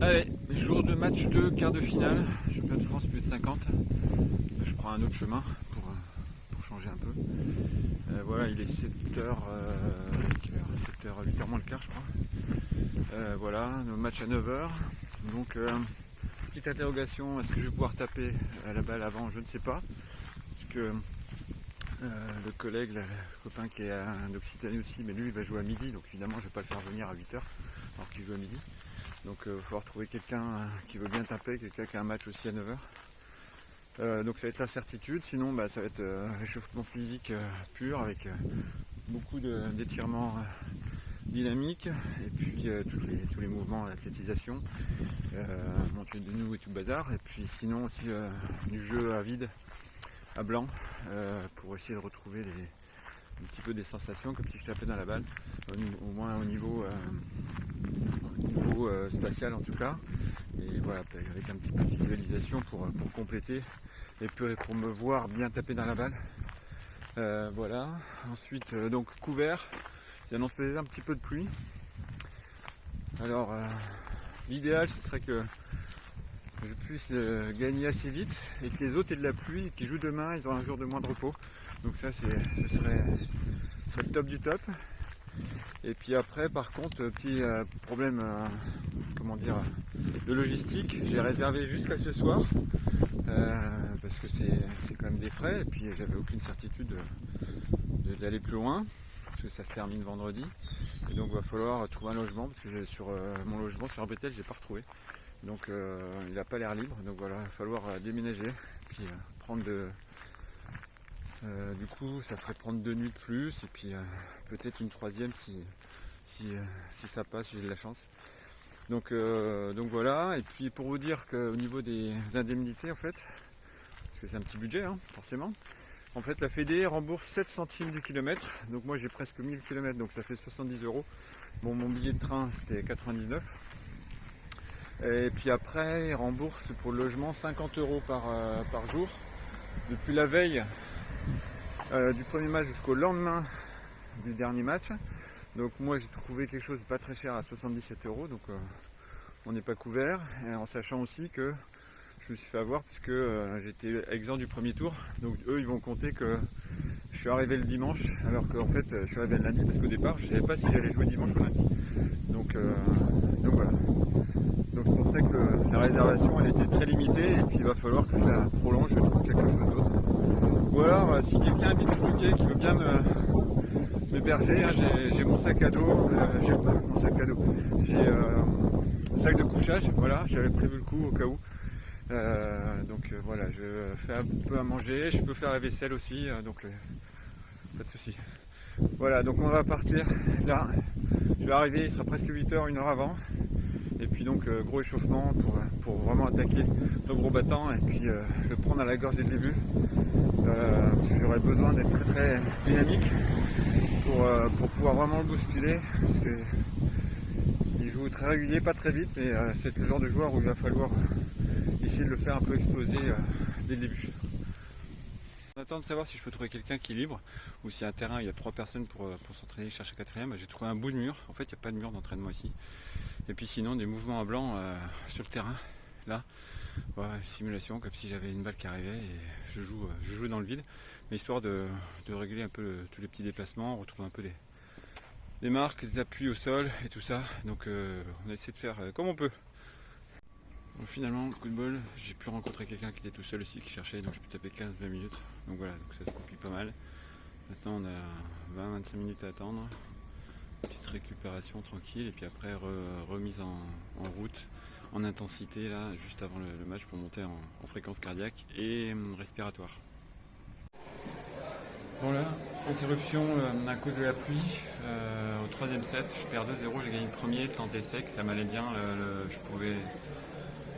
Allez, jour de match de quart de finale, championnat de France plus de 50. Je prends un autre chemin pour changer un peu. Voilà, il est 7h, 7h, 8h moins le quart je crois. Voilà, nos matchs à 9h. Donc petite interrogation, est-ce que je vais pouvoir taper à la balle avant? Je ne sais pas. Parce que le collègue, le copain qui est d'Occitanie aussi, mais lui il va jouer à midi, donc évidemment je ne vais pas le faire venir à 8h alors qu'il joue à midi. Donc il va falloir trouver quelqu'un qui veut bien taper, quelqu'un qui a un match aussi à 9h. Donc ça va être l'incertitude, sinon ça va être réchauffement physique pur avec beaucoup d'étirements dynamiques et puis tous les mouvements d'athlétisation, montée de genoux et tout le bazar. Et puis sinon aussi du jeu à vide, à blanc, pour essayer de retrouver un petit peu des sensations comme si je tapais dans la balle, au moins au niveau spatial en tout cas, et voilà, avec un petit peu de visualisation pour compléter et pour me voir bien taper dans la balle. Voilà, ensuite donc couvert, ça annonce peut-être un petit peu de pluie. Alors l'idéal ce serait que je puisse gagner assez vite et que les autres aient de la pluie, qui jouent demain, ils ont un jour de moins de repos. Donc ça ce serait le top du top. Et puis après, par contre, petit problème, comment dire, de logistique, j'ai réservé jusqu'à ce soir, parce que c'est quand même des frais, et puis j'avais aucune certitude d'aller plus loin, parce que ça se termine vendredi. Et donc il va falloir trouver un logement, parce que sur mon logement sur Arbetel, je n'ai pas retrouvé. Donc il n'a pas l'air libre, donc voilà, il va falloir déménager, puis prendre du coup, ça ferait prendre 2 nuits de plus, et puis peut-être une troisième si ça passe, si j'ai de la chance. Donc voilà, et puis pour vous dire qu'au niveau des indemnités, en fait, parce que c'est un petit budget, hein, forcément, en fait la Fédé rembourse 7 centimes du kilomètre, donc moi j'ai presque 1000 km, donc ça fait 70 euros. Bon, mon billet de train c'était 99. Et puis après, ils remboursent pour le logement 50 euros par jour, depuis la veille du premier match jusqu'au lendemain du dernier match. Donc moi j'ai trouvé quelque chose de pas très cher à 77 euros, donc on n'est pas couvert, et en sachant aussi que je me suis fait avoir puisque j'étais exempt du premier tour, donc eux ils vont compter que je suis arrivé le dimanche alors qu'en fait je suis arrivé le lundi, parce qu'au départ je ne savais pas si j'allais jouer dimanche ou lundi. Donc voilà. Donc c'est pour ça que la réservation elle était très limitée, et puis il va falloir que je la prolonge, je trouve quelque chose d'autre. Ou alors si quelqu'un habite au Touquet qui veut bien m'héberger, hein, j'ai mon sac à dos, j'ai pas mon sac à dos, j'ai un sac de couchage, voilà, j'avais prévu le coup au cas où. Voilà, je fais un peu à manger, je peux faire la vaisselle aussi, donc pas de souci. Voilà, donc on va partir là, je vais arriver, il sera presque 8h, 1 heure avant. Et puis donc gros échauffement pour vraiment attaquer le gros battant, et puis le prendre à la gorge dès le début, parce que j'aurais besoin d'être très très dynamique pour pouvoir vraiment le bousculer, parce que il joue très régulier, pas très vite, mais c'est le genre de joueur où il va falloir essayer de le faire un peu exploser dès le début. On attend de savoir si je peux trouver quelqu'un qui est libre, ou si un terrain il y a 3 personnes pour s'entraîner, chercher 4ème. J'ai trouvé un bout de mur, en fait il n'y a pas de mur d'entraînement ici. Et puis sinon des mouvements à blanc sur le terrain, là, voilà, simulation comme si j'avais une balle qui arrivait et je joue dans le vide, mais histoire de régler un peu tous les petits déplacements, retrouver un peu des marques, des appuis au sol et tout ça. Donc on a essayé de faire comme on peut. Bon, finalement, coup de bol, j'ai pu rencontrer quelqu'un qui était tout seul aussi, qui cherchait, donc je peux taper 15-20 minutes. Donc voilà, donc ça se complique pas mal. Maintenant on a 20-25 minutes à attendre. Petite récupération tranquille, et puis après remise en route, en intensité là, juste avant le match, pour monter en fréquence cardiaque et respiratoire. Bon là, interruption à cause de la pluie, au troisième set, je perds 2-0, j'ai gagné le premier, le temps était sec, ça m'allait bien, je pouvais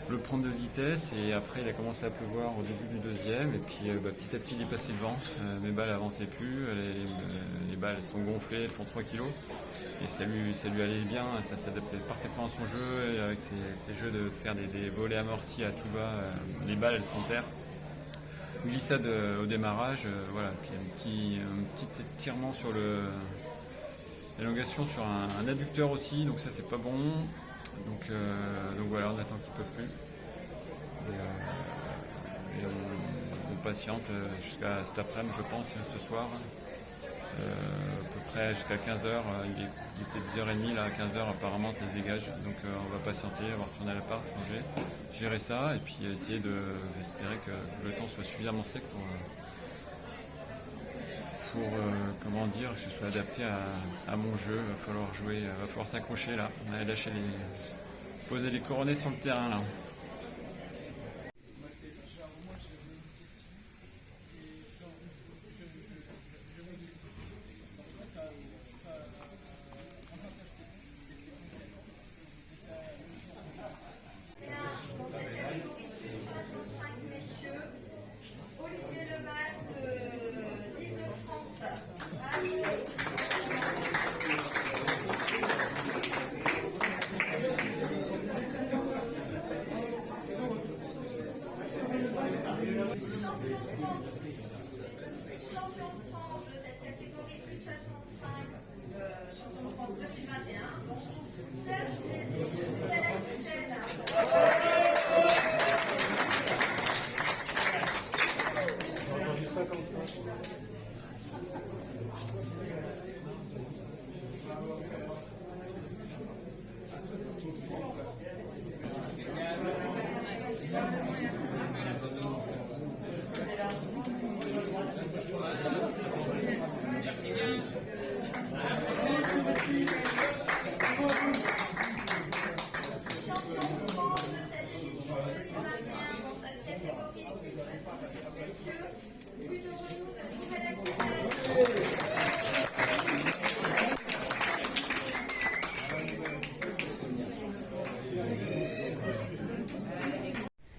le prendre de vitesse, et après il a commencé à pleuvoir au début du deuxième, et puis petit à petit il est passé le vent, mes balles avançaient plus, les balles sont gonflées, elles font 3 kilos, et ça lui allait bien, ça s'adaptait parfaitement à son jeu, et avec ses jeux de faire des volets amortis à tout bas, les balles elles s'enterrent. Glissade au démarrage, voilà, puis un petit étirement sur l'élongation sur un adducteur aussi, donc ça c'est pas bon. Donc donc voilà, on attend qu'ils ne peuvent plus. Et on patiente jusqu'à cet après-midi, je pense, ce soir. À peu près jusqu'à 15h, il était 10h30, là à 15h apparemment ça se dégage, donc on va patienter, on va retourner à l'appart, ranger, gérer ça et puis essayer d'espérer que le temps soit suffisamment sec pour comment dire, que je sois adapté à mon jeu. Il va falloir jouer, il va falloir s'accrocher là, on va lâcher poser les coordonnées sur le terrain là. Champion de France de cette catégorie plus de 65, champion de France 2021, donc Serge Plaisir, nouvelle Aquitaine.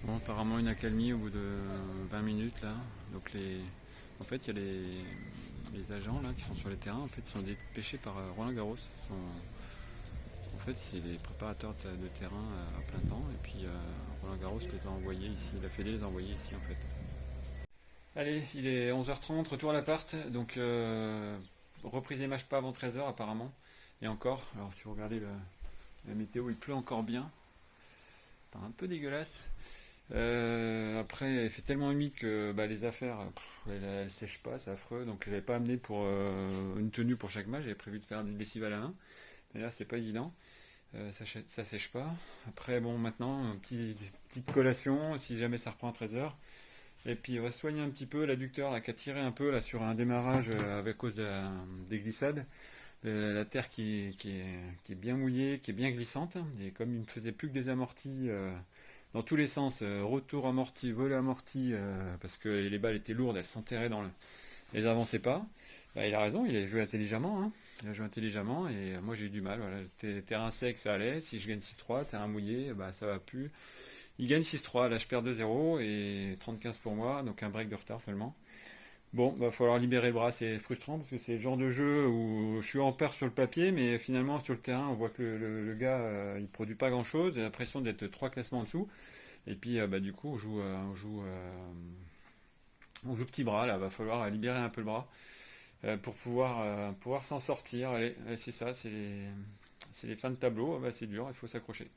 Bon, apparemment une accalmie au bout de 20 minutes là. Donc en fait il y a les agents là qui sont sur les terrains, en fait ils sont dépêchés par Roland Garros. En fait c'est les préparateurs de terrain à plein temps et puis Roland Garros les a envoyés ici, la Fédé les a envoyés ici en fait. Allez, il est 11h30, retour à l'appart, donc reprise des matchs pas avant 13h apparemment. Et encore, alors si vous regardez la météo, il pleut encore bien. C'est un peu dégueulasse. Après, il fait tellement humide que les affaires, elles sèchent pas, c'est affreux. Donc je l'avais pas amené pour une tenue pour chaque match, j'avais prévu de faire du lessive à la main. Mais là, c'est pas évident. Ça sèche pas. Après, bon, maintenant, petite collation, si jamais ça reprend à 13h. Et puis on va soigner un petit peu l'adducteur là, qui a tiré un peu là, sur un démarrage avec cause des glissades. La terre qui est bien mouillée, qui est bien glissante. Et comme il ne faisait plus que des amortis dans tous les sens, retour amorti, volet amorti, parce que les balles étaient lourdes, elles s'enterraient elles n'avançaient pas. Il a raison, il a joué intelligemment. Hein. Il a joué intelligemment et moi j'ai eu du mal. Voilà. Terrain sec, ça allait. Si je gagne 6-3, terrain mouillé, ça va plus. Il gagne 6-3, là je perds 2-0 et 30-15 pour moi, donc un break de retard seulement. Bon, va falloir libérer le bras, c'est frustrant parce que c'est le genre de jeu où je suis en perte sur le papier, mais finalement sur le terrain on voit que le gars il produit pas grand chose, il a l'impression d'être 3 classements en dessous. Et puis du coup on joue petit bras, là va falloir libérer un peu le bras pour pouvoir s'en sortir. Allez, c'est ça, c'est les fins de tableau, c'est dur, il faut s'accrocher.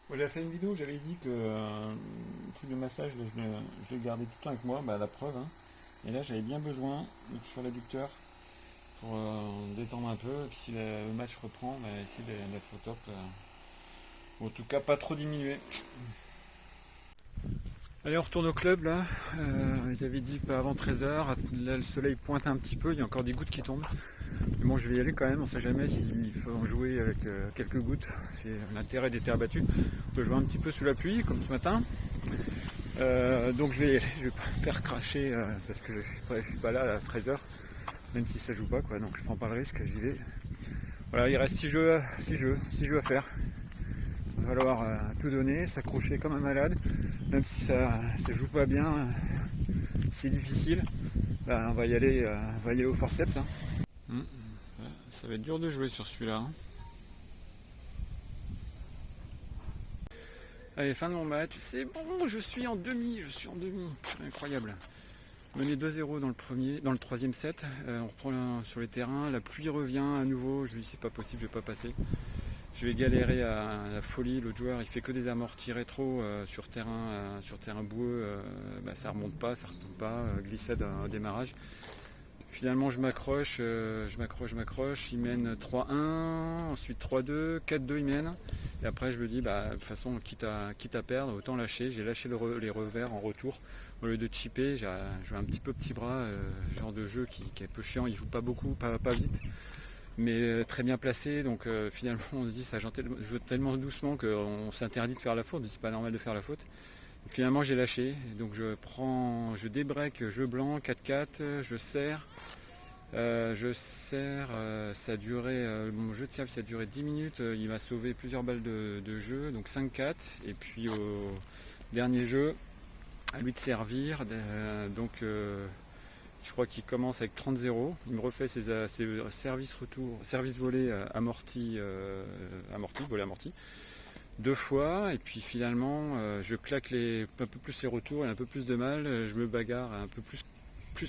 Bon, j'avais fait une vidéo, j'avais dit que le truc de massage, je le gardais tout le temps avec moi, la preuve. Hein. Et là, j'avais bien besoin sur l'adducteur pour détendre un peu. Et puis si le match reprend, essayer d'être au top. Ou en tout cas, pas trop diminuer. Allez, on retourne au club là. Ils avaient dit pas avant 13h. Là, le soleil pointe un petit peu, il y a encore des gouttes qui tombent. Mais bon, je vais y aller quand même, on sait jamais s'il faut en jouer avec quelques gouttes. C'est l'intérêt des terres battues. On peut jouer un petit peu sous la pluie, comme ce matin. Donc je vais y aller, je vais pas me faire cracher parce que je suis pas là à 13h, même si ça joue pas quoi, donc je prends pas le risque, j'y vais. Voilà, il reste 6 jeux à faire. Il va falloir tout donner, s'accrocher comme un malade, même si ça joue pas bien, c'est difficile. On va y aller au forceps. Hein. Ça va être dur de jouer sur celui-là. Hein. Allez, fin de mon match, c'est bon, je suis en demi, incroyable. Mené 2-0 dans le troisième set, on reprend sur les terrains, la pluie revient à nouveau, je me dis c'est pas possible, je vais pas passer. je vais galérer à la folie. L'autre joueur il fait que des amortis rétro sur terrain boueux, ça remonte pas, glissade au démarrage. Finalement je m'accroche, il mène 3-1, ensuite 3-2, 4-2 il mène. Et après je me dis de toute façon quitte à perdre, autant lâcher. J'ai lâché les revers en retour. Au lieu de chipper, j'ai joué un petit peu petit bras, genre de jeu qui est un peu chiant, il joue pas beaucoup, pas vite, mais très bien placé. Donc finalement on se dit ça joue tellement doucement qu'on s'interdit de faire la faute, c'est pas normal de faire la faute. Et finalement j'ai lâché, donc je débreak, jeu blanc, 4-4, je serre. Ça a duré, mon jeu de service ça a duré 10 minutes, il m'a sauvé plusieurs balles de jeu, donc 5-4, et puis au dernier jeu, à lui de servir, je crois qu'il commence avec 30-0, il me refait ses service volé amorti, volé amorti, 2 fois, et puis finalement je claque un peu plus les retours et un peu plus de mal, je me bagarre un peu plus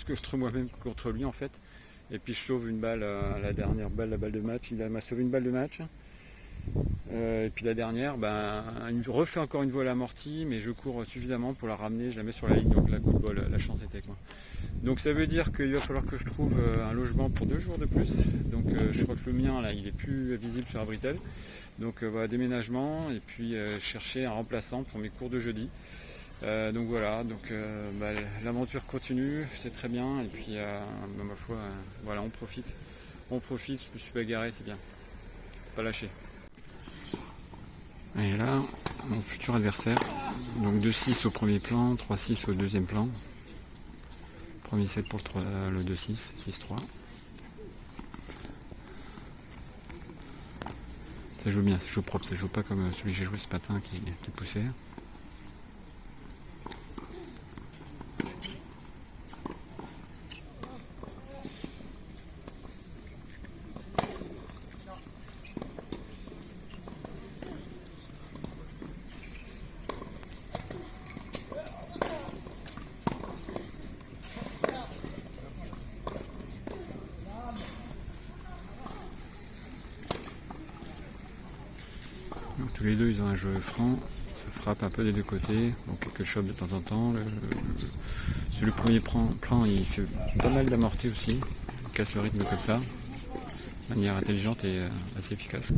contre moi-même que contre lui en fait. Et puis je sauve une balle à la dernière balle, la balle de match. Il m'a sauvé une balle de match. Et puis la dernière, il me refait encore une voile amortie, mais je cours suffisamment pour la ramener, je la mets sur la ligne, donc la coup de bol, la chance était avec moi. Donc ça veut dire qu'il va falloir que je trouve un logement pour 2 jours de plus. Donc je crois que le mien là, il est plus visible sur Abritel. Donc voilà, déménagement et puis chercher un remplaçant pour mes cours de jeudi. Donc voilà, l'aventure continue, c'est très bien, et puis ma foi, voilà, on profite, je me suis bagarré, c'est bien, pas lâcher. Et là, mon futur adversaire, donc 2-6 au premier plan, 3-6 au deuxième plan, premier set pour le 2-6, 6-3. Ça joue bien, ça joue propre, ça joue pas comme celui que j'ai joué ce matin qui poussait. Donc, tous les deux ils ont un jeu franc, ça frappe un peu des deux côtés, donc quelques chops de temps en temps. Celui premier plan il fait pas mal d'amortis aussi, il casse le rythme comme ça, de manière intelligente et assez efficace.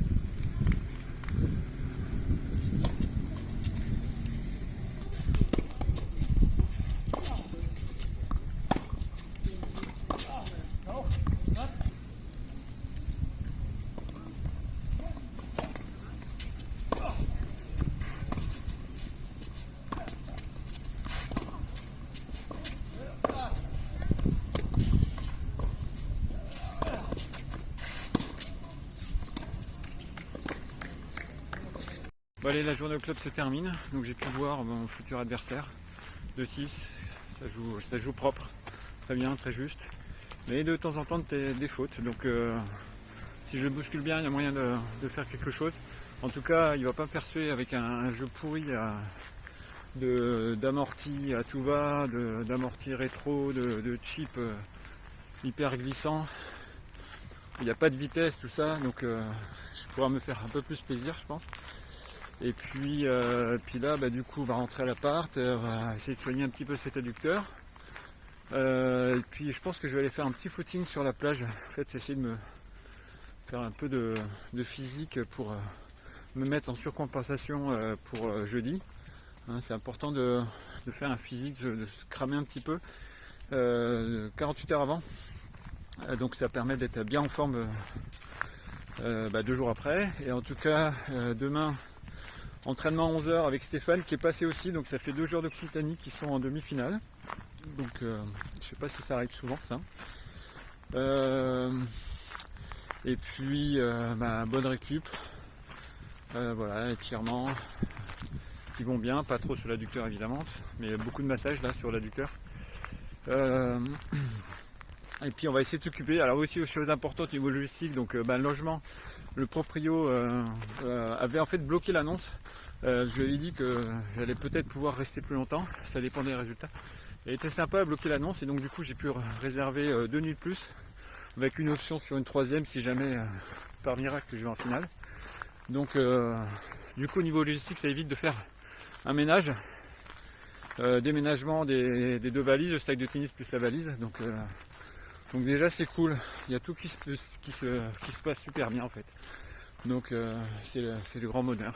Bon allez, la journée au club se termine, donc j'ai pu voir mon futur adversaire, 2-6, ça joue propre, très bien, très juste, mais de temps en temps des fautes, donc si je bouscule bien, il y a moyen de faire quelque chose. En tout cas, il ne va pas me faire suer avec un jeu pourri d'amorti à tout va, d'amorti rétro, de chip hyper glissant. Il n'y a pas de vitesse, tout ça, donc je pourrais me faire un peu plus plaisir, je pense. Et puis là, du coup, on va rentrer à l'appart, on va essayer de soigner un petit peu cet adducteur. Et puis je pense que je vais aller faire un petit footing sur la plage. En fait, c'est essayer de me faire un peu de physique pour me mettre en surcompensation pour jeudi. Hein, c'est important de faire un physique, de se cramer un petit peu 48 heures avant. Donc ça permet d'être bien en forme 2 jours après. Et en tout cas, demain, entraînement à 11h avec Stéphane qui est passé aussi. Donc ça fait 2 joueurs d'Occitanie qui sont en demi-finale. Donc je sais pas si ça arrive souvent ça. Et puis bonne récup. Voilà, étirements qui vont bien, pas trop sur l'adducteur évidemment, mais beaucoup de massage là sur l'adducteur. Et puis on va essayer de s'occuper. Alors aussi aux choses importantes au niveau logistique, donc le logement, le proprio avait en fait bloqué l'annonce. Je lui ai dit que j'allais peut-être pouvoir rester plus longtemps, ça dépend des résultats. Il était sympa à bloquer l'annonce et donc du coup j'ai pu réserver 2 nuits de plus avec une option sur une 3e si jamais par miracle je vais en finale. Donc du coup au niveau logistique ça évite de faire un ménage, déménagement des 2 valises, le sac de tennis plus la valise. Donc déjà c'est cool, il y a tout qui se passe super bien en fait. Donc c'est le grand bonheur.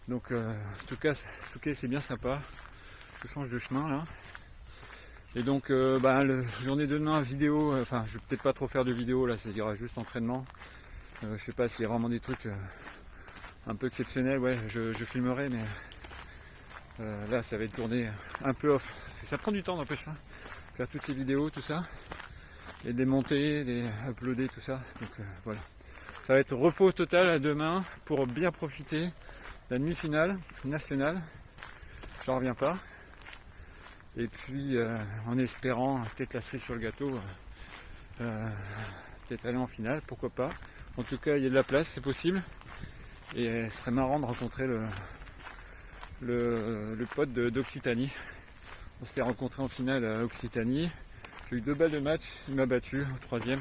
Donc en tout cas c'est bien sympa. Je change de chemin là. Et donc la journée de demain vidéo, je vais peut-être pas trop faire de vidéo là, il y aura juste entraînement. Je sais pas s'il y a vraiment des trucs un peu exceptionnels, ouais je filmerai, mais là ça va être tourné un peu off. Ça prend du temps n'empêche, hein, faire toutes ces vidéos, tout ça. Et les monter, les uploader, tout ça. Donc voilà. Ça va être repos total demain pour bien profiter de la demi-finale nationale. J'en reviens pas. Et puis en espérant peut-être la cerise sur le gâteau, peut-être aller en finale, pourquoi pas. En tout cas il y a de la place, c'est possible. Et ce serait marrant de rencontrer le pote d'Occitanie. On s'est rencontré en finale à Occitanie. J'ai eu 2 balles de match, il m'a battu au 3e.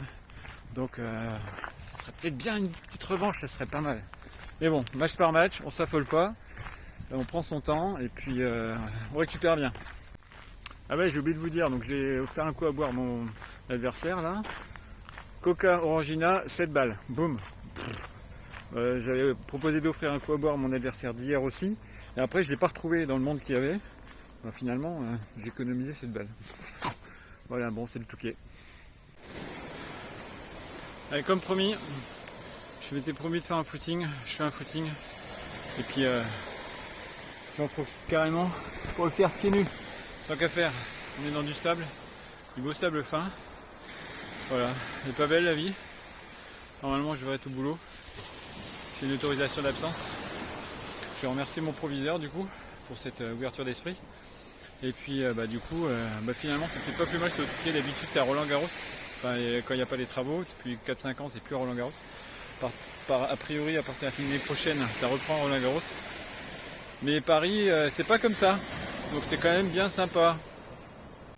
Donc ça serait peut-être bien une petite revanche, ça serait pas mal. Mais bon, match par match, on s'affole pas, on prend son temps et puis on récupère bien. Ah ouais, j'ai oublié de vous dire, donc j'ai offert un coup à boire mon adversaire là. Coca Orangina, 7 balles, boum. J'avais proposé d'offrir un coup à boire à mon adversaire d'hier aussi. Et après je ne l'ai pas retrouvé dans le monde qu'il y avait. Finalement j'ai économisé 7 balles. Voilà, bon, c'est le Touquet. Allez, comme promis, je m'étais promis de faire un footing. Je fais un footing. Et puis, j'en profite carrément pour le faire pieds nus. Tant qu'à faire, on est dans du sable, du beau sable fin. Voilà, elle n'est pas belle la vie. Normalement, je devrais être au boulot. J'ai une autorisation d'absence. Je remercie mon proviseur, du coup, pour cette ouverture d'esprit. Et puis du coup, finalement c'était pas plus mal ce Touquet. D'habitude c'est à Roland Garros. Enfin, quand il n'y a pas les travaux, depuis 4-5 ans c'est plus à Roland Garros. A priori à partir de la fin de l'année prochaine ça reprend à Roland Garros. Mais Paris c'est pas comme ça. Donc c'est quand même bien sympa.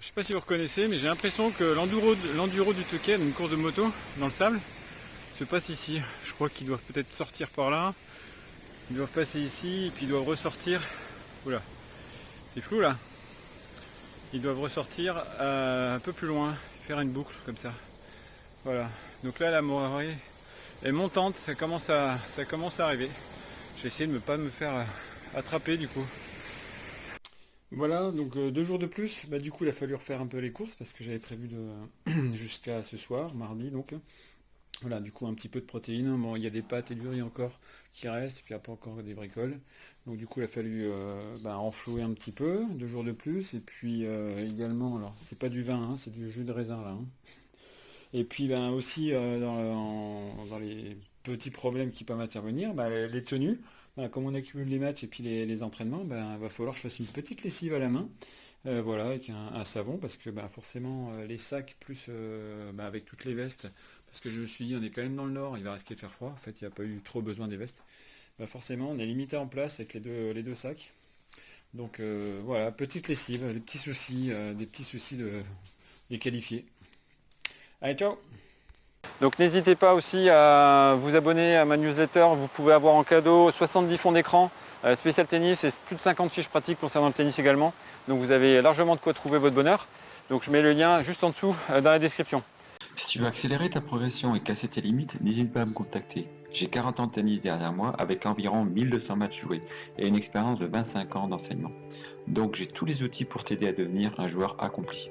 Je sais pas si vous reconnaissez, mais j'ai l'impression que l'enduro du Touquet, une course de moto dans le sable, se passe ici. Je crois qu'ils doivent peut-être sortir par là. Ils doivent passer ici et puis ils doivent ressortir. Oula, c'est flou là. Ils doivent ressortir un peu plus loin, faire une boucle comme ça. Voilà. Donc là la marée est montante, ça commence à arriver. Je vais essayer de ne pas me faire attraper du coup. Voilà, donc 2 jours de plus. Du coup il a fallu refaire un peu les courses parce que j'avais prévu de jusqu'à ce soir, mardi donc. Voilà, du coup un petit peu de protéines. Bon, il y a des pâtes et du riz encore qui restent, puis après encore des bricoles. Donc du coup il a fallu enflouer un petit peu, 2 jours de plus. Et puis également, alors c'est pas du vin, hein, c'est du jus de raisin là. Hein. Et puis aussi dans les petits problèmes qui peuvent intervenir, les tenues. Comme on accumule les matchs et puis les entraînements, va falloir que je fasse une petite lessive à la main. Voilà, avec un savon, parce que forcément les sacs plus avec toutes les vestes. Parce que je me suis dit, on est quand même dans le nord, il va risquer de faire froid. En fait, il n'y a pas eu trop besoin des vestes. Forcément, on est limité en place avec les deux sacs. Donc voilà, petite lessive, des petits soucis des qualifiés. Allez, ciao! Donc n'hésitez pas aussi à vous abonner à ma newsletter. Vous pouvez avoir en cadeau 70 fonds d'écran, spécial tennis et plus de 50 fiches pratiques concernant le tennis également. Donc vous avez largement de quoi trouver votre bonheur. Donc je mets le lien juste en dessous dans la description. Si tu veux accélérer ta progression et casser tes limites, n'hésite pas à me contacter. J'ai 40 ans de tennis derrière moi avec environ 1200 matchs joués et une expérience de 25 ans d'enseignement. Donc j'ai tous les outils pour t'aider à devenir un joueur accompli.